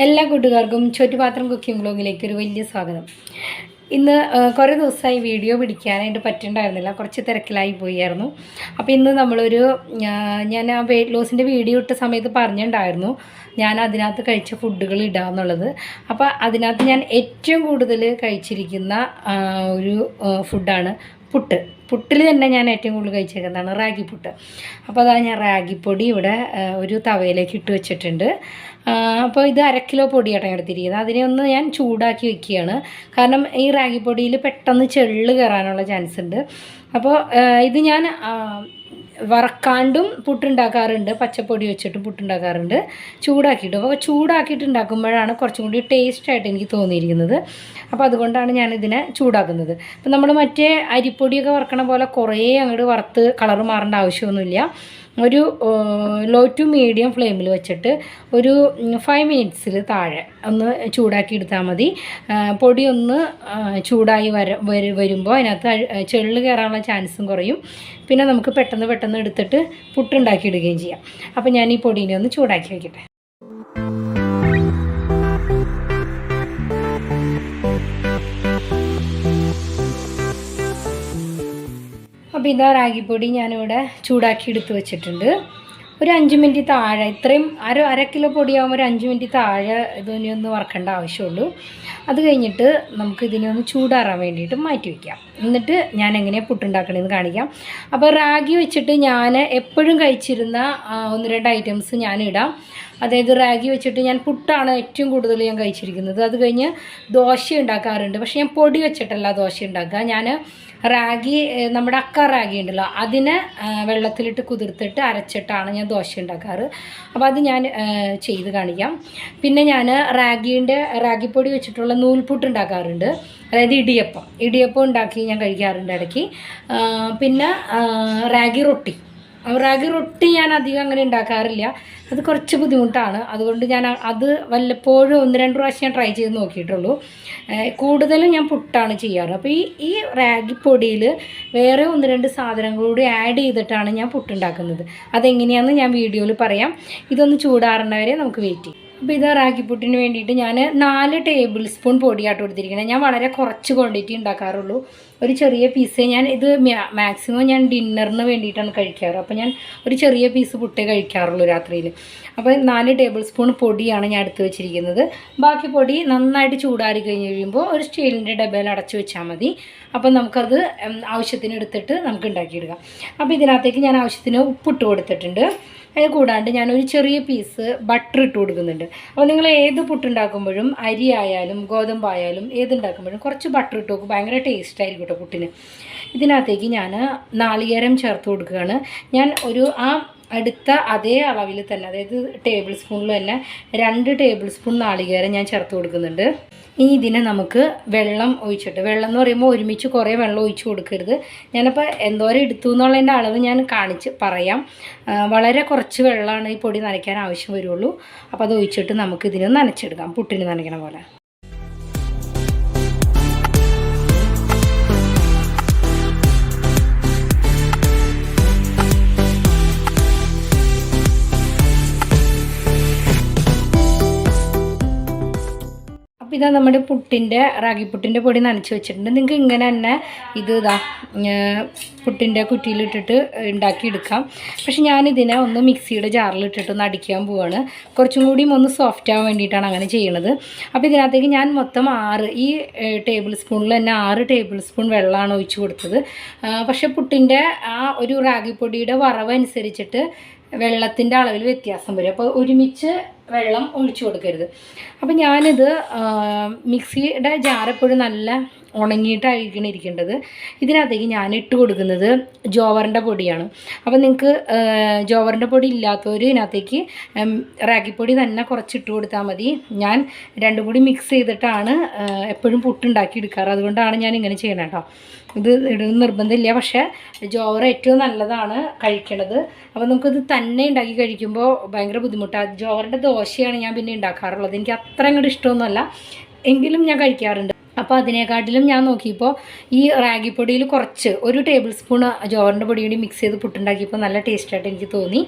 എല്ലാ കൂട്ടുകാർക്കും ചുറ്റുപാത്രം കുക്കിംഗ് വ്ലോഗിലേക്ക് ഒരു വലിയ സ്വാഗതം. ഇന്ന് കുറേ ദിവസമായി വീഡിയോ പിടിക്കാനായിട്ട് പറ്റുന്നുണ്ടായിരുന്നില്ല, കുറച്ച് തിരക്കിലായി പോയായിരുന്നു. അപ്പോൾ ഇന്ന് നമ്മളൊരു ഞാൻ ആ വെയിറ്റ് ലോസിൻ്റെ വീഡിയോ ഇട്ട സമയത്ത് പറഞ്ഞിട്ടുണ്ടായിരുന്നു ഞാൻ അതിനകത്ത് കഴിച്ച ഫുഡുകൾ ഇടാമെന്നുള്ളത്. അപ്പോൾ അതിനകത്ത് ഞാൻ ഏറ്റവും കൂടുതൽ കഴിച്ചിരിക്കുന്ന ഒരു ഫുഡാണ് പുട്ട്. പുട്ടിൽ തന്നെ ഞാൻ ഏറ്റവും കൂടുതൽ കഴിച്ചേക്കുന്നതാണ് റാഗി പുട്ട്. അപ്പോൾ അതാ ഞാൻ റാഗിപ്പൊടി ഇവിടെ ഒരു തവയിലേക്ക് ഇട്ട് വെച്ചിട്ടുണ്ട്. അപ്പോൾ ഇത് 1/2 കിലോ പൊടിയാട്ടോ ഞാൻ എടുത്തിരിക്കുന്നത്. അതിനെ ഒന്ന് ഞാൻ ചൂടാക്കി വെക്കുകയാണ്. കാരണം ഈ റാഗിപ്പൊടിയിൽ പെട്ടെന്ന് ചെള്ള് കയറാനുള്ള ചാൻസ് ഉണ്ട്. അപ്പോൾ ഇത് ഞാൻ വറക്കാണ്ടും പുട്ടുണ്ടാക്കാറുണ്ട്, പച്ചപ്പൊടി വെച്ചിട്ട് പുട്ടുണ്ടാക്കാറുണ്ട്, ചൂടാക്കിയിട്ടും. അപ്പോൾ ചൂടാക്കിയിട്ട് ഉണ്ടാക്കുമ്പോഴാണ് കുറച്ചും കൂടി ടേസ്റ്റായിട്ട് എനിക്ക് തോന്നിയിരിക്കുന്നത്. അപ്പോൾ അതുകൊണ്ടാണ് ഞാനിതിനെ ചൂടാക്കുന്നത്. അപ്പോൾ നമ്മൾ മറ്റേ അരിപ്പൊടിയൊക്കെ വറക്കണ പോലെ കുറേ അങ്ങോട്ട് വറുത്ത് കളറ് മാറേണ്ട ആവശ്യമൊന്നുമില്ല. ഒരു ലോ ടു മീഡിയം ഫ്ലെയിമിൽ വെച്ചിട്ട് ഒരു 5 മിനിറ്റ്സിൽ താഴെ ഒന്ന് ചൂടാക്കി എടുത്താൽ മതി. പൊടി ഒന്ന് ചൂടായി വരുമ്പോൾ അതിനകത്ത് ചെള്ള് കയറാനുള്ള ചാൻസും കുറയും. പിന്നെ നമുക്ക് പെട്ടെന്ന് എടുത്തിട്ട് പുട്ടുണ്ടാക്കിയിടുകയും ചെയ്യാം. അപ്പോൾ ഞാൻ ഈ പൊടീനെ ഒന്ന് ചൂടാക്കി വയ്ക്കട്ടെ. അപ്പോൾ ഇതാ റാഗിപ്പൊടി ഞാനിവിടെ ചൂടാക്കി എടുത്ത് വെച്ചിട്ടുണ്ട്. ഒരു 5 മിനിറ്റ് താഴെ, ഇത്രയും 1/2 കിലോ പൊടിയാകുമ്പോൾ ഒരു 5 മിനിറ്റ് താഴെ ഇതിനെ ഒന്ന് വറക്കേണ്ട ആവശ്യമുള്ളൂ. അത് കഴിഞ്ഞിട്ട് നമുക്ക് ഇതിനെ ഒന്ന് ചൂടാറാൻ വേണ്ടിയിട്ട് മാറ്റി വയ്ക്കാം. എന്നിട്ട് ഞാൻ എങ്ങനെയാണ് പുട്ടുണ്ടാക്കണമെന്ന് കാണിക്കാം. അപ്പോൾ റാഗി വെച്ചിട്ട് ഞാൻ എപ്പോഴും കഴിച്ചിരുന്ന 1-2 ഐറ്റംസ് ഞാനിടാം. അതായത് റാഗി വെച്ചിട്ട് ഞാൻ പുട്ടാണ് ഏറ്റവും കൂടുതൽ ഞാൻ കഴിച്ചിരിക്കുന്നത്. അത് കഴിഞ്ഞ് ദോശ ഉണ്ടാക്കാറുണ്ട്. പക്ഷേ ഞാൻ പൊടി വെച്ചിട്ടല്ല ദോശ ഉണ്ടാക്കുക. ഞാൻ റാഗി, നമ്മുടെ അക്ക റാഗി ഉണ്ടല്ലോ, അതിനെ വെള്ളത്തിലിട്ട് കുതിർത്തിട്ട് അരച്ചിട്ടാണ് ഞാൻ ദോശ ഉണ്ടാക്കാറ്. അപ്പോൾ അത് ഞാൻ ചെയ്ത് കാണിക്കാം. പിന്നെ ഞാൻ റാഗിപ്പൊടി വെച്ചിട്ടുള്ള നൂൽപുട്ട് ഉണ്ടാക്കാറുണ്ട്. അതായത് ഇടിയപ്പം ഉണ്ടാക്കി ഞാൻ കഴിക്കാറുണ്ട് ഇടയ്ക്ക്. പിന്നെ റാഗി റൊട്ടി ഞാൻ അധികം അങ്ങനെ ഉണ്ടാക്കാറില്ല, അത് കുറച്ച് ബുദ്ധിമുട്ടാണ്. അതുകൊണ്ട് ഞാൻ അത് വല്ലപ്പോഴും 1-2 പ്രാവശ്യം ഞാൻ ട്രൈ ചെയ്ത് നോക്കിയിട്ടുള്ളൂ. കൂടുതലും ഞാൻ പുട്ടാണ് ചെയ്യാറ്. അപ്പോൾ ഈ റാഗിപ്പൊടിയിൽ വേറെ 1-2 സാധനങ്ങളൂടെ ആഡ് ചെയ്തിട്ടാണ് ഞാൻ പുട്ടുണ്ടാക്കുന്നത്. അതെങ്ങനെയാണെന്ന് ഞാൻ വീഡിയോയിൽ പറയാം. ഇതൊന്ന് ചൂടാറുന്നവരെ നമുക്ക് വെയിറ്റ് ചെയ്യാം. അപ്പോൾ ഇത് റാഗിപ്പുട്ടിന് വേണ്ടിയിട്ട് ഞാൻ 4 ടേബിൾ സ്പൂൺ പൊടിയായിട്ട് കൊടുത്തിരിക്കുന്നത്. ഞാൻ വളരെ കുറച്ച് ക്വാണ്ടിറ്റി ഉണ്ടാക്കാറുള്ളൂ. ഒരു ചെറിയ പീസ് ഇത് മാക്സിമം ഞാൻ ഡിന്നറിന് വേണ്ടിയിട്ടാണ് കഴിക്കാറ്. അപ്പോൾ ഞാൻ ഒരു ചെറിയ പീസ് പുട്ടേ കഴിക്കാറുള്ളൂ രാത്രിയിൽ. അപ്പോൾ 4 ടേബിൾ സ്പൂൺ പൊടിയാണ് ഞാൻ എടുത്ത് വെച്ചിരിക്കുന്നത്. ബാക്കി പൊടി നന്നായിട്ട് ചൂടാറി കഴിഞ്ഞ് കഴിയുമ്പോൾ ഒരു സ്റ്റീലിൻ്റെ ഡബയിൽ അടച്ചു വെച്ചാൽ മതി. അപ്പോൾ നമുക്കത് ആവശ്യത്തിന് എടുത്തിട്ട് നമുക്ക് ഉണ്ടാക്കിയെടുക്കാം. അപ്പോൾ ഇതിനകത്തേക്ക് ഞാൻ ആവശ്യത്തിന് ഉപ്പിട്ട് കൊടുത്തിട്ടുണ്ട്. അത് കൂടാണ്ട് ഞാനൊരു ചെറിയ പീസ് ബട്ടർ ഇട്ട് കൊടുക്കുന്നുണ്ട്. അപ്പോൾ നിങ്ങൾ ഏത് പുട്ടുണ്ടാക്കുമ്പോഴും അരി ആയാലും ഗോതമ്പായാലും ഏതുണ്ടാക്കുമ്പോഴും കുറച്ച് ബട്ടർ ഇട്ട് നോക്കും, ഭയങ്കര ടേസ്റ്റ് ആയിരിക്കും കേട്ടോ പുട്ടിന്. ഇതിനകത്തേക്ക് ഞാൻ നാളികേരം ചേർത്ത് കൊടുക്കുകയാണ്. ഞാൻ അടുത്ത അതേ അളവിൽ തന്നെ, അതായത് ടേബിൾ സ്പൂണിൽ തന്നെ 2 ടേബിൾ സ്പൂൺ നാളികേരം ഞാൻ ചേർത്ത് കൊടുക്കുന്നുണ്ട്. ഇനി ഇതിനെ നമുക്ക് വെള്ളം എന്ന് പറയുമ്പോൾ ഒരുമിച്ച് കുറേ വെള്ളം ഒഴിച്ച് കൊടുക്കരുത്. ഞാനപ്പോൾ എന്തോരം എടുത്തു എന്നുള്ളതിൻ്റെ അളവ് ഞാൻ പറയാം. വളരെ കുറച്ച് വെള്ളമാണ് ഈ പൊടി നനയ്ക്കാൻ ആവശ്യം വരുള്ളൂ. അപ്പോൾ അത് ഒഴിച്ചിട്ട് നമുക്ക് ഇതിനെ നനച്ചെടുക്കാം, പുട്ടിന് നനയ്ക്കണ പോലെ. ഇതാ നമ്മുടെ റാഗിപ്പുട്ടിൻ്റെ പൊടി നനച്ച് വെച്ചിട്ടുണ്ട്. നിങ്ങൾക്ക് ഇങ്ങനെ തന്നെ പുട്ടിൻ്റെ കുറ്റിയിലിട്ടിട്ട് ഉണ്ടാക്കിയെടുക്കാം. പക്ഷെ ഞാനിതിനെ ഒന്ന് മിക്സിയുടെ ജാറിലിട്ടിട്ട് ഒന്ന് അടിക്കാൻ പോവാണ്. കുറച്ചും കൂടിയും ഒന്ന് സോഫ്റ്റ് ആവാൻ വേണ്ടിയിട്ടാണ് അങ്ങനെ ചെയ്യണത്. അപ്പോൾ ഇതിനകത്തേക്ക് ഞാൻ മൊത്തം 6 ടേബിൾ സ്പൂണിൽ തന്നെ 6 ടേബിൾ സ്പൂൺ വെള്ളമാണ് ഒഴിച്ച് കൊടുത്തത്. പക്ഷേ പുട്ടിൻ്റെ ഒരു റാഗിപ്പൊടിയുടെ വറവനുസരിച്ചിട്ട് വെള്ളത്തിൻ്റെ അളവിൽ വ്യത്യാസം വരും. അപ്പോൾ ഒരുമിച്ച് വെള്ളം ഒഴിച്ചു കൊടുക്കരുത്. അപ്പോൾ ഞാനിത് മിക്സിയുടെ ജാറെപ്പോഴും നല്ല ഉണങ്ങിയിട്ടായിരിക്കണം ഇരിക്കേണ്ടത്. ഇതിനകത്തേക്ക് ഞാൻ ഇട്ട് കൊടുക്കുന്നത് ജോവറിൻ്റെ പൊടിയാണ്. അപ്പോൾ നിങ്ങൾക്ക് ജോവറിൻ്റെ പൊടി ഇല്ലാത്തവർ ഇതിനകത്തേക്ക് റാഗിപ്പൊടി തന്നെ കുറച്ചിട്ട് കൊടുത്താൽ മതി. ഞാൻ രണ്ടും കൂടി മിക്സ് ചെയ്തിട്ടാണ് എപ്പോഴും പുട്ടുണ്ടാക്കി എടുക്കാറ്. അതുകൊണ്ടാണ് ഞാൻ ഇങ്ങനെ ചെയ്യണം കേട്ടോ. ഇത് ഇടുന്ന നിർബന്ധമില്ല, പക്ഷേ ജോവർ ഏറ്റവും നല്ലതാണ് കഴിക്കണത്. അപ്പോൾ നമുക്കിത് തന്നെ ഉണ്ടാക്കി കഴിക്കുമ്പോൾ ഭയങ്കര ബുദ്ധിമുട്ടാണ്. ജോവറിൻ്റെ ദോശയാണ് ഞാൻ പിന്നെ ഉണ്ടാക്കാറുള്ളത്. എനിക്ക് അത്ര അങ്ങോട്ട് ഇഷ്ടമൊന്നുമല്ല, എങ്കിലും ഞാൻ കഴിക്കാറുണ്ട്. അപ്പോൾ അതിനെക്കാട്ടിലും ഞാൻ നോക്കിയപ്പോൾ ഈ റാഗിപ്പൊടിയിൽ കുറച്ച് 1 ടേബിൾ സ്പൂൺ ജോവറിൻ്റെ പൊടി കൂടി മിക്സ് ചെയ്ത് പുട്ടുണ്ടാക്കിയപ്പോൾ നല്ല ടേസ്റ്റായിട്ട് എനിക്ക് തോന്നി.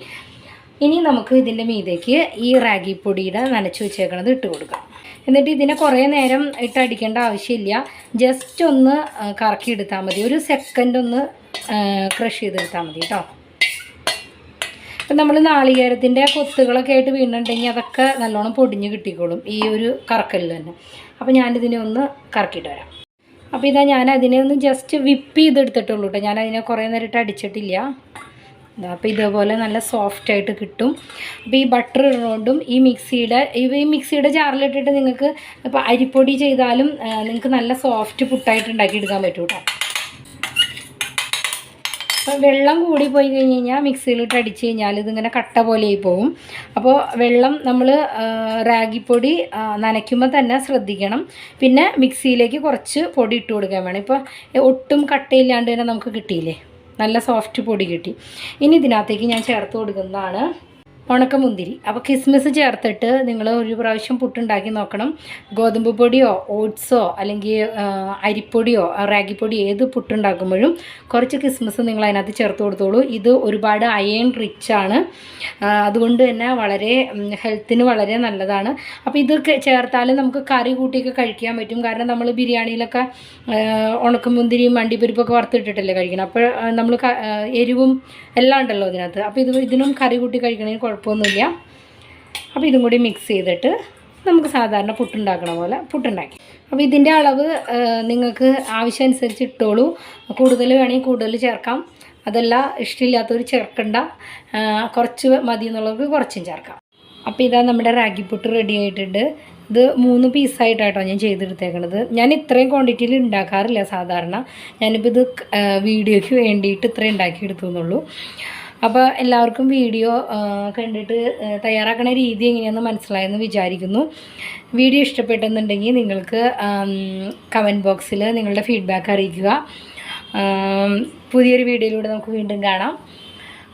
ഇനി നമുക്ക് ഇതിൻ്റെ മീതേക്ക് ഈ റാഗി പൊടിയുടെ നനച്ച് വെച്ചേക്കണത് ഇട്ട് കൊടുക്കാം. എന്നിട്ട് ഇതിനെ കുറേ നേരം ഇട്ട് അടിക്കേണ്ട ആവശ്യമില്ല. ജസ്റ്റ് ഒന്ന് കറക്കി എടുത്താൽ മതി. ഒരു സെക്കൻഡ് ഒന്ന് ക്രഷ് ചെയ്തെടുത്താൽ മതി കേട്ടോ. ഇപ്പം നമ്മൾ നാളികേരത്തിൻ്റെ കൊത്തുകളൊക്കെ ആയിട്ട് വീണിട്ടുണ്ടെങ്കിൽ അതൊക്കെ നല്ലോണം പൊടിഞ്ഞ് കിട്ടിക്കോളും ഈ ഒരു കറക്കലിൽ തന്നെ. അപ്പോൾ ഞാനിതിനെ ഒന്ന് കറക്കിയിട്ട് വരാം. അപ്പോൾ ഇതാ ഞാൻ അതിനെ ഒന്ന് ജസ്റ്റ് വിപ്പ് ചെയ്തെടുത്തിട്ടുള്ളൂ കേട്ടോ. ഞാനതിനെ കുറേ നേരം ഇട്ട് അടിച്ചിട്ടില്ല. അപ്പോൾ ഇതേപോലെ നല്ല സോഫ്റ്റായിട്ട് കിട്ടും. അപ്പോൾ ഈ ബട്ടർ ഇടുന്നതുകൊണ്ടും ഈ മിക്സിയുടെ ജാറിലിട്ടിട്ട് നിങ്ങൾക്ക് ഇപ്പോൾ അരിപ്പൊടി ചെയ്താലും നിങ്ങൾക്ക് നല്ല സോഫ്റ്റ് പുട്ടായിട്ട് ഉണ്ടാക്കിയെടുക്കാൻ പറ്റും കേട്ടോ. അപ്പോൾ വെള്ളം കൂടി പോയി കഴിഞ്ഞ് കഴിഞ്ഞാൽ മിക്സിയിലിട്ട് അടിച്ച് കഴിഞ്ഞാൽ ഇതിങ്ങനെ കട്ട പോലെയായി പോകും. അപ്പോൾ വെള്ളം നമ്മൾ റാഗിപ്പൊടി നനയ്ക്കുമ്പോൾ തന്നെ ശ്രദ്ധിക്കണം. പിന്നെ മിക്സിയിലേക്ക് കുറച്ച് പൊടി ഇട്ട് കൊടുക്കാൻ വേണം. ഇപ്പോൾ ഒട്ടും കട്ടയില്ലാണ്ട് തന്നെ നമുക്ക് കിട്ടിയില്ലേ, നല്ല സോഫ്റ്റ് പൊടി കിട്ടി. ഇനി ഇതിനകത്തേക്ക് ഞാൻ ചേർത്ത് കൊടുക്കുന്നതാണ് ഉണക്കമുന്തിരി. അപ്പോൾ കിസ്മിസ് ചേർത്തിട്ട് നിങ്ങൾ ഒരു പ്രാവശ്യം പുട്ടുണ്ടാക്കി നോക്കണം. ഗോതമ്പ് പൊടിയോ ഓട്സോ അല്ലെങ്കിൽ അരിപ്പൊടിയോ റാഗിപ്പൊടി ഏത് പുട്ടുണ്ടാക്കുമ്പോഴും കുറച്ച് കിസ്മിസ് നിങ്ങൾ അതിനകത്ത് ചേർത്ത് കൊടുത്തോളൂ. ഇത് ഒരുപാട് അയൺ റിച്ച് ആണ്, അതുകൊണ്ട് തന്നെ വളരെ ഹെൽത്തിന് വളരെ നല്ലതാണ്. അപ്പോൾ ഇത് ചേർത്താലും നമുക്ക് കറി കൂട്ടിയൊക്കെ കഴിക്കാൻ പറ്റും. കാരണം നമ്മൾ ബിരിയാണിയിലൊക്കെ ഉണക്കമുന്തിരിയും അണ്ടിപ്പരിപ്പൊക്കെ വറുത്തിട്ടിട്ടല്ലേ കഴിക്കണം. അപ്പോൾ നമ്മൾ എരിവും എല്ലാം ഉണ്ടല്ലോ ഇതിനകത്ത്. അപ്പോൾ ഇതിനും കറി കൂട്ടി കഴിക്കണമെങ്കിൽ കുഴപ്പമൊന്നുമില്ല. അപ്പോൾ ഇതും കൂടി മിക്സ് ചെയ്തിട്ട് നമുക്ക് സാധാരണ പുട്ടുണ്ടാക്കണ പോലെ പുട്ടുണ്ടാക്കി. അപ്പോൾ ഇതിൻ്റെ അളവ് നിങ്ങൾക്ക് ആവശ്യമനുസരിച്ച് ഇട്ടോളൂ. കൂടുതൽ വേണമെങ്കിൽ കൂടുതൽ ചേർക്കാം, അതല്ല ഇഷ്ടമില്ലാത്തവർ ചേർക്കണ്ട. കുറച്ച് മതി എന്നുള്ളവർക്ക് കുറച്ചും ചേർക്കാം. അപ്പോൾ ഇതാ നമ്മുടെ റാഗി പുട്ട് റെഡി ആയിട്ടുണ്ട്. ഇത് 3 പീസായിട്ടാട്ടോ ഞാൻ ചെയ്തെടുത്തേക്കണത്. ഞാൻ ഇത്രയും ക്വാണ്ടിറ്റിയിൽ ഉണ്ടാക്കാറില്ല സാധാരണ. ഞാനിപ്പോൾ ഇത് വീഡിയോയ്ക്ക് വേണ്ടിയിട്ട് ഇത്രയും ഉണ്ടാക്കിയെടുത്തു എന്നുള്ളൂ. അപ്പോൾ എല്ലാവർക്കും വീഡിയോ കണ്ടിട്ട് തയ്യാറാക്കുന്ന രീതി എങ്ങനെയാണെന്ന് മനസ്സിലായെന്ന് വിചാരിക്കുന്നു. വീഡിയോ ഇഷ്ടപ്പെട്ടെന്നുണ്ടെങ്കിൽ നിങ്ങൾക്ക് കമൻറ്റ് ബോക്സിൽ നിങ്ങളുടെ ഫീഡ്ബാക്ക് അറിയിക്കുക. പുതിയൊരു വീഡിയോയിലൂടെ നമുക്ക് വീണ്ടും കാണാം.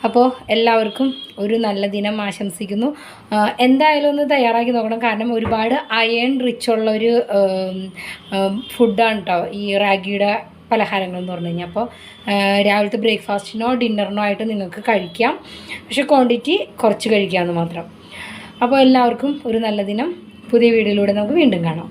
അപ്പോൾ എല്ലാവർക്കും ഒരു നല്ല ദിനം ആശംസിക്കുന്നു. എന്തായാലും ഒന്ന് തയ്യാറാക്കി നോക്കണം. കാരണം ഒരുപാട് അയൺ റിച്ച് ഉള്ളൊരു ഫുഡാണ് കേട്ടോ ഈ റാഗിയുടെ പലഹാരങ്ങൾ എന്ന് പറഞ്ഞു കഴിഞ്ഞാൽ. അപ്പോൾ രാവിലത്തെ ബ്രേക്ക്ഫാസ്റ്റിനോ ഡിന്നറിനോ ആയിട്ട് നിങ്ങൾക്ക് കഴിക്കാം, പക്ഷേ ക്വാണ്ടിറ്റി കുറച്ച് കഴിക്കാമെന്ന് മാത്രം. അപ്പോൾ എല്ലാവർക്കും ഒരു നല്ല ദിനം. പുതിയ വീഡിയോയിലൂടെ നമുക്ക് വീണ്ടും കാണാം.